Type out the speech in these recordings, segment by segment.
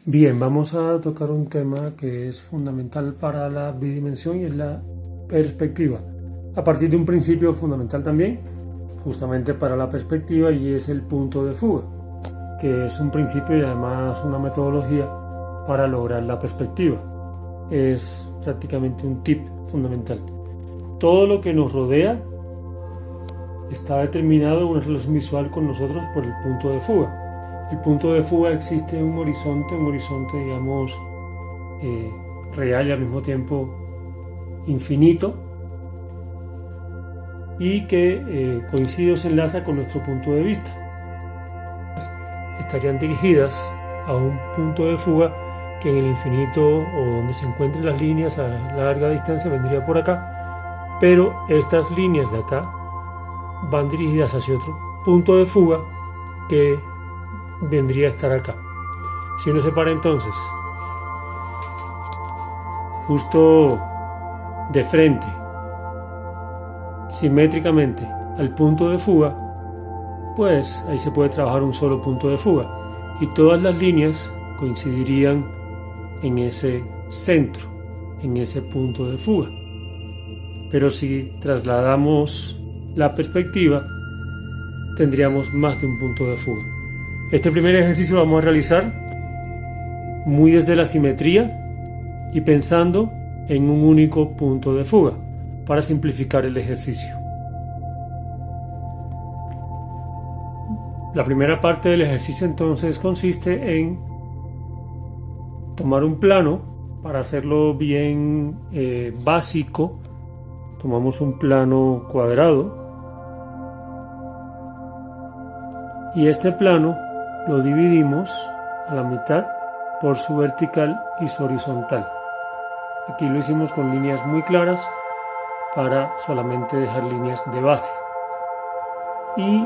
Bien, vamos a tocar un tema que es fundamental para la bidimensión y es la perspectiva. A partir de un principio fundamental también, justamente para la perspectiva, y es el punto de fuga, que es un principio y además una metodología para lograr la perspectiva. Es prácticamente un tip fundamental. Todo lo que nos rodea está determinado en una relación visual con nosotros por el punto de fuga. El punto de fuga existe en un horizonte digamos real y al mismo tiempo infinito, y que coincide o se enlaza con nuestro punto de vista. Estarían dirigidas a un punto de fuga que en el infinito o donde se encuentren las líneas a larga distancia vendría por acá, pero estas líneas de acá van dirigidas hacia otro punto de fuga que vendría a estar acá. Si uno se para entonces justo de frente, simétricamente al punto de fuga, pues ahí se puede trabajar un solo punto de fuga y todas las líneas coincidirían en ese centro, en ese punto de fuga. Pero si trasladamos la perspectiva, tendríamos más de un punto de fuga. Este primer ejercicio lo vamos a realizar muy desde la simetría y pensando en un único punto de fuga para simplificar el ejercicio. La primera parte del ejercicio entonces consiste en tomar un plano. Para hacerlo bien básico, tomamos un plano cuadrado y este plano lo dividimos a la mitad por su vertical y su horizontal. Aquí lo hicimos con líneas muy claras para solamente dejar líneas de base. Y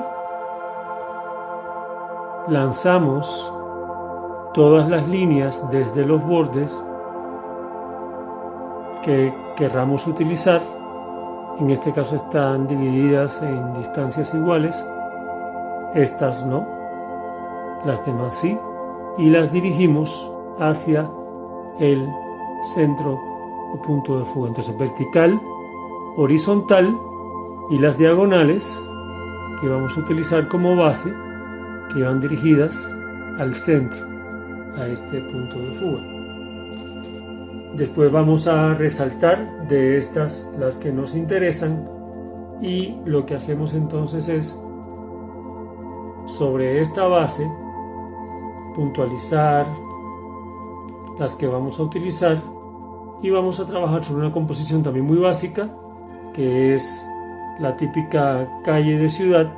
lanzamos todas las líneas desde los bordes que querramos utilizar. En este caso están divididas en distancias iguales. Estas no. Las demás sí, y las dirigimos hacia el centro o punto de fuga. Entonces vertical, horizontal y las diagonales que vamos a utilizar como base, que van dirigidas al centro, a este punto de fuga. Después vamos a resaltar de estas las que nos interesan, y lo que hacemos entonces es sobre esta base puntualizar las que vamos a utilizar y vamos a trabajar sobre una composición también muy básica, que es la típica calle de ciudad,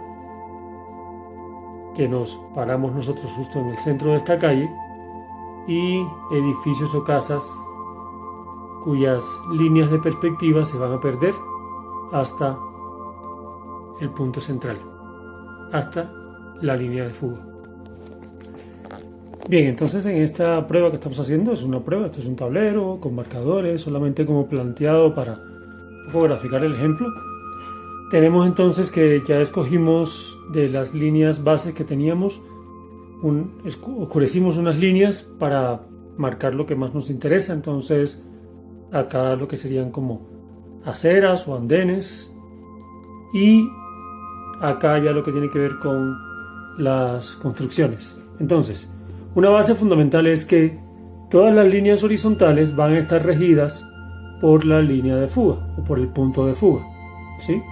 que nos paramos nosotros justo en el centro de esta calle, y edificios o casas cuyas líneas de perspectiva se van a perder hasta el punto central, hasta la línea de fuga. Bien, entonces en esta prueba que estamos haciendo, es una prueba, esto es un tablero con marcadores, solamente como planteado para un poco graficar el ejemplo. Tenemos entonces que ya escogimos de las líneas bases que teníamos, oscurecimos unas líneas para marcar lo que más nos interesa. Entonces acá lo que serían como aceras o andenes, y acá ya lo que tiene que ver con las construcciones. Entonces, una base fundamental es que todas las líneas horizontales van a estar regidas por la línea de fuga o por el punto de fuga, ¿sí?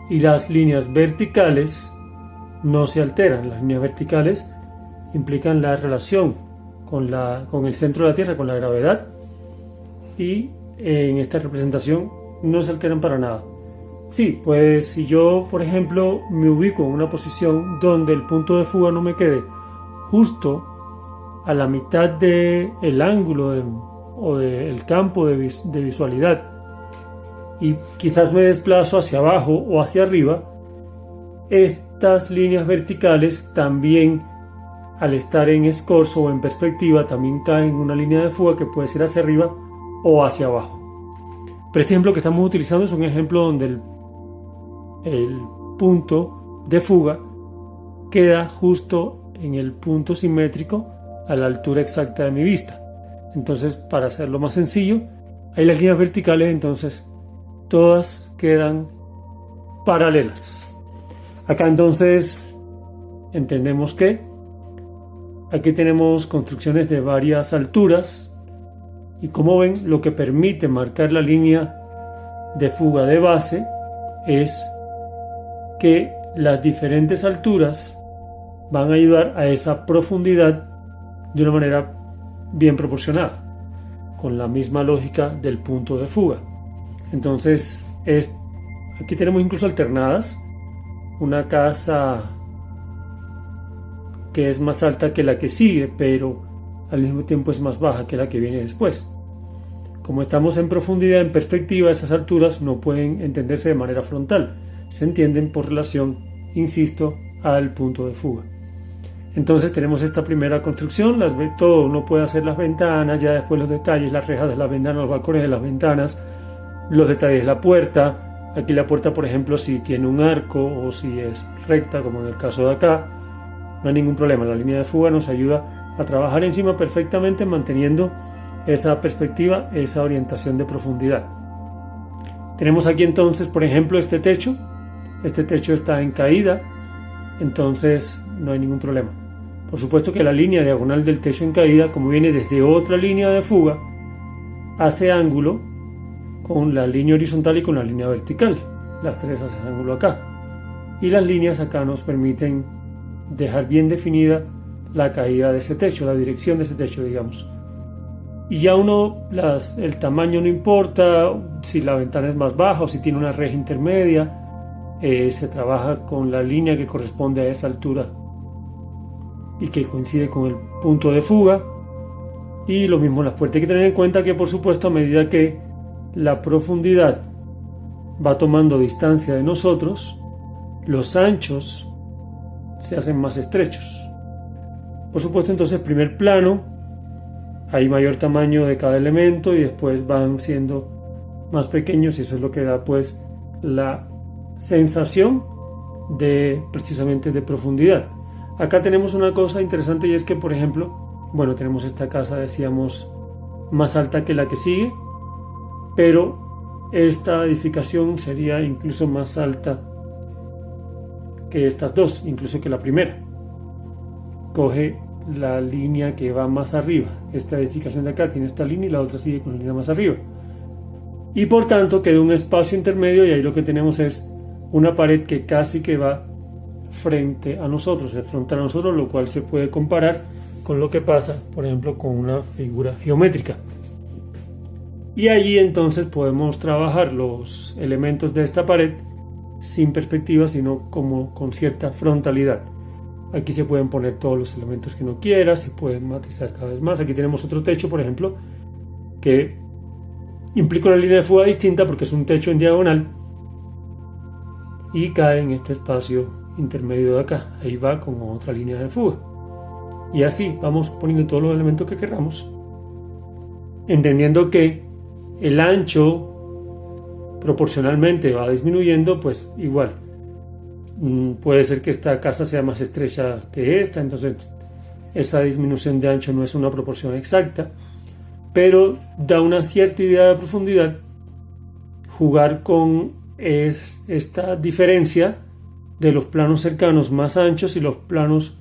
Y las líneas verticales no se alteran. Las líneas verticales implican la relación con el centro de la Tierra, con la gravedad, y en esta representación no se alteran para nada. Sí, pues si yo, por ejemplo, me ubico en una posición donde el punto de fuga no me quede justo a la mitad del ángulo o del campo de visualidad, y quizás me desplazo hacia abajo o hacia arriba, estas líneas verticales también, al estar en escorzo o en perspectiva, también caen en una línea de fuga que puede ser hacia arriba o hacia abajo. Pero este ejemplo que estamos utilizando es un ejemplo donde el punto de fuga queda justo en el punto simétrico a la altura exacta de mi vista. Entonces, para hacerlo más sencillo, hay las líneas verticales, entonces todas quedan paralelas. Acá entonces entendemos que aquí tenemos construcciones de varias alturas y, como ven, lo que permite marcar la línea de fuga de base es que las diferentes alturas van a ayudar a esa profundidad de una manera bien proporcionada, con la misma lógica del punto de fuga. Entonces, aquí tenemos incluso alternadas una casa que es más alta que la que sigue, pero al mismo tiempo es más baja que la que viene después. Como estamos en profundidad, en perspectiva, estas alturas no pueden entenderse de manera frontal, se entienden por relación, insisto, al punto de fuga. Entonces tenemos esta primera construcción, todo uno puede hacer las ventanas, ya después los detalles, las rejas de las ventanas, los balcones de las ventanas, los detalles de la puerta. Aquí la puerta, por ejemplo, si tiene un arco o si es recta, como en el caso de acá, no hay ningún problema. La línea de fuga nos ayuda a trabajar encima perfectamente, manteniendo esa perspectiva, esa orientación de profundidad. Tenemos aquí entonces, por ejemplo, este techo está en caída, entonces no hay ningún problema. Por supuesto que la línea diagonal del techo en caída, como viene desde otra línea de fuga, hace ángulo con la línea horizontal y con la línea vertical. Las tres hacen ángulo acá. Y las líneas acá nos permiten dejar bien definida la caída de ese techo, la dirección de ese techo, digamos. Y ya el tamaño no importa, si la ventana es más baja o si tiene una reja intermedia, se trabaja con la línea que corresponde a esa altura y que coincide con el punto de fuga. Y lo mismo las puertas. Hay que tener en cuenta que, por supuesto, a medida que la profundidad va tomando distancia de nosotros, los anchos se hacen más estrechos. Por supuesto, entonces, primer plano, hay mayor tamaño de cada elemento y después van siendo más pequeños, y eso es lo que da pues la sensación de precisamente de profundidad. Acá tenemos una cosa interesante, y es que, por ejemplo, tenemos esta casa, decíamos, más alta que la que sigue, pero esta edificación sería incluso más alta que estas dos, incluso que la primera. Coge la línea que va más arriba. Esta edificación de acá tiene esta línea y la otra sigue con la línea más arriba. Y por tanto queda un espacio intermedio, y ahí lo que tenemos es una pared que casi que va frente a nosotros, es frontal a nosotros, lo cual se puede comparar con lo que pasa, por ejemplo, con una figura geométrica. Y allí entonces podemos trabajar los elementos de esta pared sin perspectiva, sino como con cierta frontalidad. Aquí se pueden poner todos los elementos que uno quiera, se pueden matizar cada vez más. Aquí tenemos otro techo, por ejemplo, que implica una línea de fuga distinta porque es un techo en diagonal y cae en este espacio intermedio de acá. Ahí va con otra línea de fuga. Y así vamos poniendo todos los elementos que queramos, entendiendo que el ancho proporcionalmente va disminuyendo, pues igual. Puede ser que esta casa sea más estrecha que esta, entonces esa disminución de ancho no es una proporción exacta, pero da una cierta idea de profundidad jugar con esta diferencia de los planos cercanos más anchos y los planos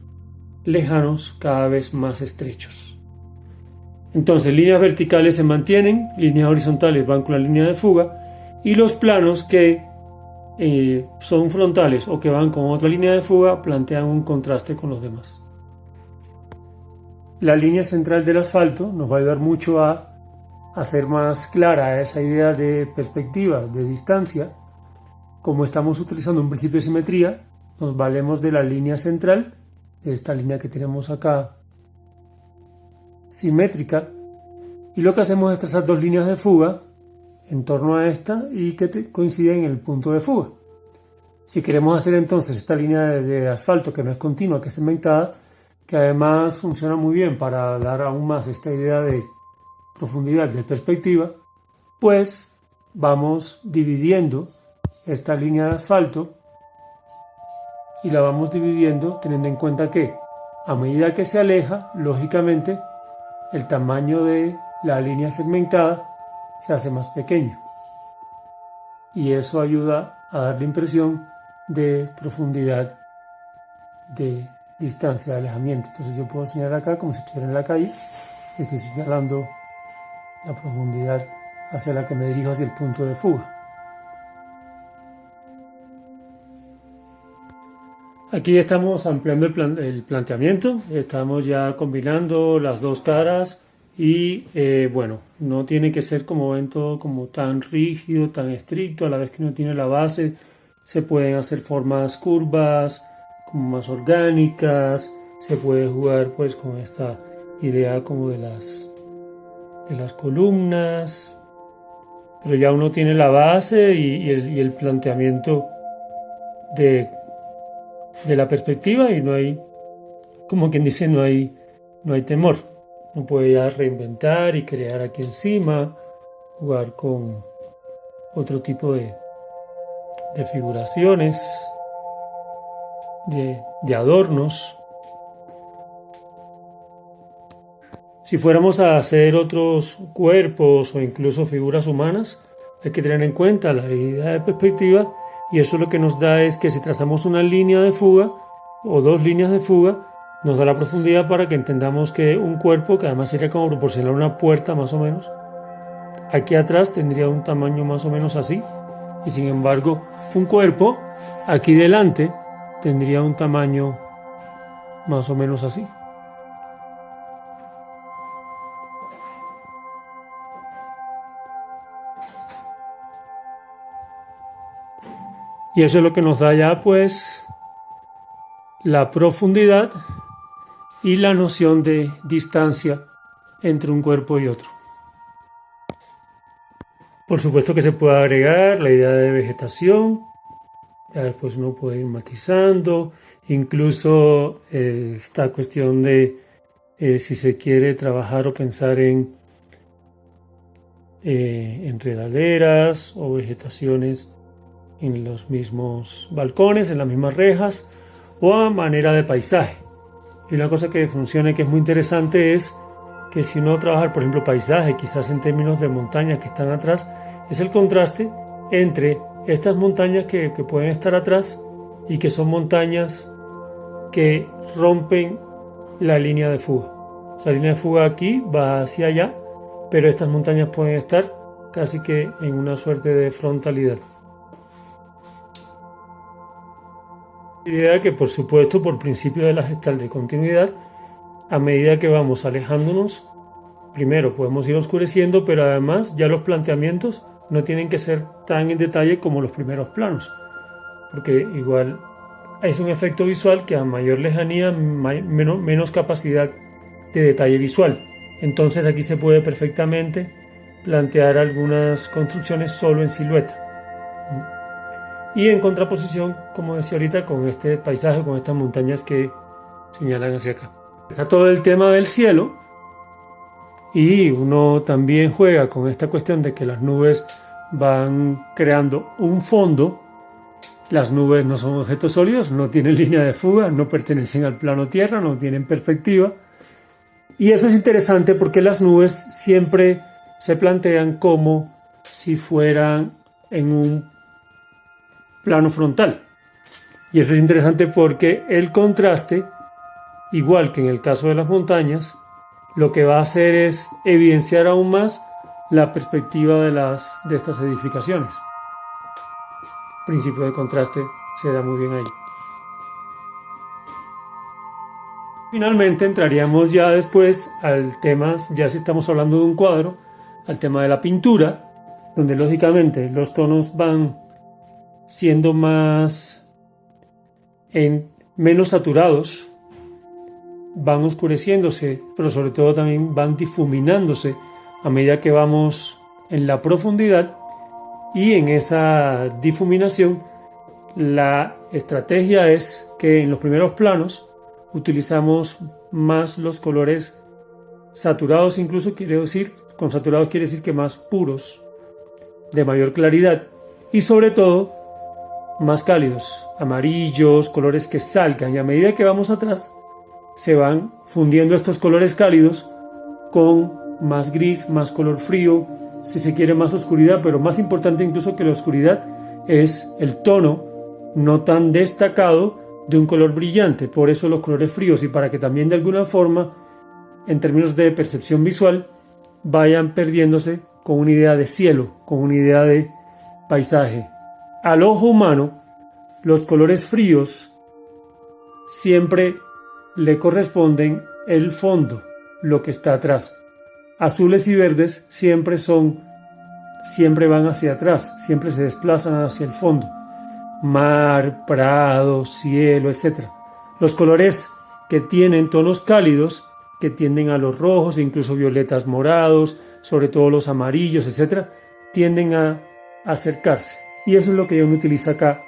lejanos cada vez más estrechos. Entonces, líneas verticales se mantienen, líneas horizontales van con la línea de fuga, y los planos que son frontales o que van con otra línea de fuga plantean un contraste con los demás. La línea central del asfalto nos va a ayudar mucho a hacer más clara esa idea de perspectiva, de distancia. Como estamos utilizando un principio de simetría, nos valemos de la línea central, de esta línea que tenemos acá simétrica, y lo que hacemos es trazar dos líneas de fuga en torno a esta y que coinciden en el punto de fuga. Si queremos hacer entonces esta línea de asfalto que no es continua, que es segmentada, que además funciona muy bien para dar aún más esta idea de profundidad, de perspectiva, pues vamos dividiendo esta línea de asfalto y la vamos dividiendo teniendo en cuenta que a medida que se aleja, lógicamente, el tamaño de la línea segmentada se hace más pequeño. Y eso ayuda a dar la impresión de profundidad, de distancia, de alejamiento. Entonces yo puedo señalar acá como si estuviera en la calle. Estoy señalando la profundidad hacia la que me dirijo, hacia el punto de fuga. Aquí estamos ampliando el planteamiento, estamos ya combinando las dos caras y bueno, no tiene que ser, como ven, todo como tan rígido, tan estricto. A la vez que uno tiene la base, se pueden hacer formas curvas, como más orgánicas, se puede jugar pues con esta idea como de las columnas, pero ya uno tiene la base y el planteamiento de la perspectiva, y no hay, como quien dice, no hay temor. Uno puede ya reinventar y crear aquí encima, jugar con otro tipo de figuraciones, de adornos. Si fuéramos a hacer otros cuerpos o incluso figuras humanas, hay que tener en cuenta la idea de perspectiva, y eso lo que nos da es que si trazamos una línea de fuga o dos líneas de fuga, nos da la profundidad para que entendamos que un cuerpo, que además sería como proporcionar una puerta más o menos, aquí atrás tendría un tamaño más o menos así, y sin embargo un cuerpo aquí delante tendría un tamaño más o menos así. Y eso es lo que nos da ya pues la profundidad y la noción de distancia entre un cuerpo y otro. Por supuesto que se puede agregar la idea de vegetación, ya después uno puede ir matizando, incluso esta cuestión de si se quiere trabajar o pensar en enredaderas o vegetaciones en los mismos balcones, en las mismas rejas, o a manera de paisaje. Y una cosa que funciona y que es muy interesante es que si uno trabaja, por ejemplo, paisaje, quizás en términos de montañas que están atrás, es el contraste entre estas montañas que pueden estar atrás y que son montañas que rompen la línea de fuga. Esa línea de fuga aquí va hacia allá, pero estas montañas pueden estar casi que en una suerte de frontalidad. Idea que, por supuesto, por principio de la Gestalt de continuidad, a medida que vamos alejándonos, primero podemos ir oscureciendo, pero además ya los planteamientos no tienen que ser tan en detalle como los primeros planos, porque igual es un efecto visual que a mayor lejanía menos capacidad de detalle visual. Entonces aquí se puede perfectamente plantear algunas construcciones solo en silueta. Y en contraposición, como decía ahorita, con este paisaje, con estas montañas que señalan hacia acá. Está todo el tema del cielo, y uno también juega con esta cuestión de que las nubes van creando un fondo. Las nubes no son objetos sólidos, no tienen línea de fuga, no pertenecen al plano tierra, no tienen perspectiva. Y eso es interesante porque las nubes siempre se plantean como si fueran en un plano frontal. Y eso es interesante porque el contraste, igual que en el caso de las montañas, lo que va a hacer es evidenciar aún más la perspectiva de estas edificaciones. El principio de contraste se da muy bien ahí. Finalmente entraríamos ya después al tema, ya si estamos hablando de un cuadro, al tema de la pintura, donde lógicamente los tonos van siendo menos saturados, van oscureciéndose, pero sobre todo también van difuminándose a medida que vamos en la profundidad, y en esa difuminación la estrategia es que en los primeros planos utilizamos más los colores saturados, incluso quiere decir, con saturados quiere decir que más puros, de mayor claridad, y sobre todo más cálidos, amarillos, colores que salgan, y a medida que vamos atrás se van fundiendo estos colores cálidos con más gris, más color frío, si se quiere más oscuridad, pero más importante incluso que la oscuridad es el tono no tan destacado de un color brillante. Por eso los colores fríos, y para que también de alguna forma, en términos de percepción visual, vayan perdiéndose con una idea de cielo, con una idea de paisaje. Al ojo humano, los colores fríos siempre le corresponden el fondo, lo que está atrás. Azules y verdes siempre van hacia atrás, siempre se desplazan hacia el fondo. Mar, prado, cielo, etc. Los colores que tienen tonos cálidos, que tienden a los rojos, incluso violetas, morados, sobre todo los amarillos, etc., tienden a acercarse. Y eso es lo que uno utiliza acá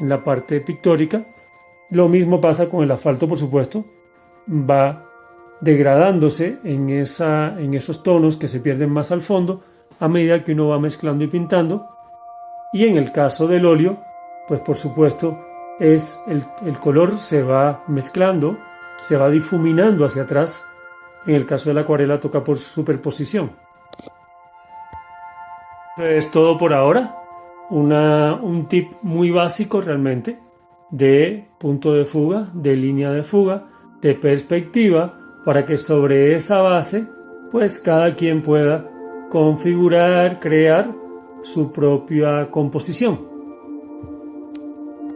en la parte pictórica. Lo mismo pasa con el asfalto, por supuesto. Va degradándose en esos tonos que se pierden más al fondo a medida que uno va mezclando y pintando. Y en el caso del óleo, pues por supuesto es el color se va mezclando, se va difuminando hacia atrás. En el caso de la acuarela toca por superposición. Eso es todo por ahora. Un tip muy básico realmente de punto de fuga, de línea de fuga, de perspectiva, para que sobre esa base pues cada quien pueda configurar, crear su propia composición.